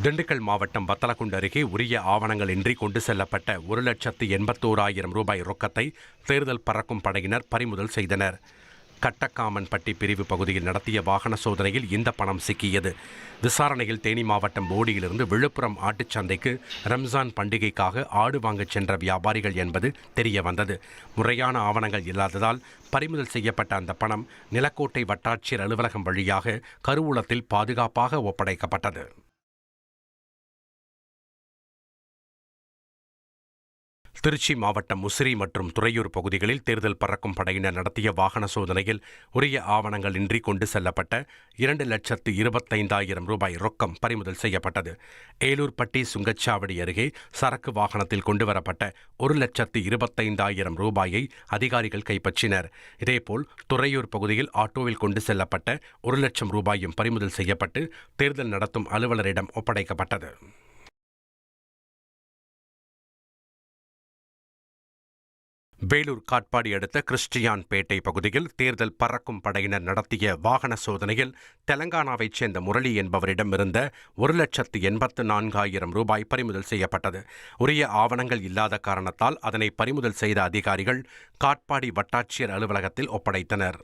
திண்டுக்கல் மாவட்டம் வத்தலக்குண்டு அருகே உரிய ஆவணங்கள் இன்றி கொண்டு செல்லப்பட்ட 1,81,000 ரூபாய் ரொக்கத்தை தேர்தல் பறக்கும் படையினர் பறிமுதல் செய்தனர். கட்டக்காமன்பட்டி பிரிவு பகுதியில் நடத்திய வாகன சோதனையில் இந்த பணம் சிக்கியது. விசாரணையில் தேனி மாவட்டம் போடியிலிருந்து விழுப்புரம் ஆட்டுச்சந்தைக்கு ரம்ஜான் பண்டிகைக்காக ஆடு வாங்கச் சென்ற வியாபாரிகள் என்பது தெரியவந்தது. முறையான ஆவணங்கள் இல்லாததால் பறிமுதல் செய்யப்பட்ட அந்த பணம் நிலக்கோட்டை வட்டாட்சியர் அலுவலகம் வழியாக கருவூலத்தில் பாதுகாப்பாக ஒப்படைக்கப்பட்டது. திருச்சி மாவட்டம் முசிறி மற்றும் துறையூர் பகுதிகளில் தேர்தல் பறக்கும் படையினர் நடத்திய வாகன சோதனையில் உரிய ஆவணங்கள் இன்றி கொண்டு செல்லப்பட்ட 2,25,000 ரூபாய் ரொக்கம் பறிமுதல் செய்யப்பட்டது. ஏலூர்பட்டி சுங்கச்சாவடி அருகே சரக்கு வாகனத்தில் கொண்டுவரப்பட்ட 1,25,000 ரூபாயை அதிகாரிகள் கைப்பற்றினர். இதேபோல் துறையூர் பகுதியில் ஆட்டோவில் கொண்டு செல்லப்பட்ட 1,00,000 ரூபாயும் பறிமுதல் செய்யப்பட்டு தேர்தல் நடத்தும் அலுவலரிடம் ஒப்படைக்கப்பட்டது. வேலூர் காட்பாடி அடுத்த கிறிஸ்டியான் பேட்டை பகுதியில் தேர்தல் பறக்கும் படையினர் நடத்திய வாகன சோதனையில் தெலங்கானாவைச் சேர்ந்த முரளி என்பவரிடம் இருந்த 1,84,000 ரூபாய் பறிமுதல் செய்யப்பட்டது. உரிய ஆவணங்கள் இல்லாத காரணத்தால் அதனை பறிமுதல் செய்த அதிகாரிகள் காட்பாடி வட்டாட்சியர் அலுவலகத்தில் ஒப்படைத்தனர்.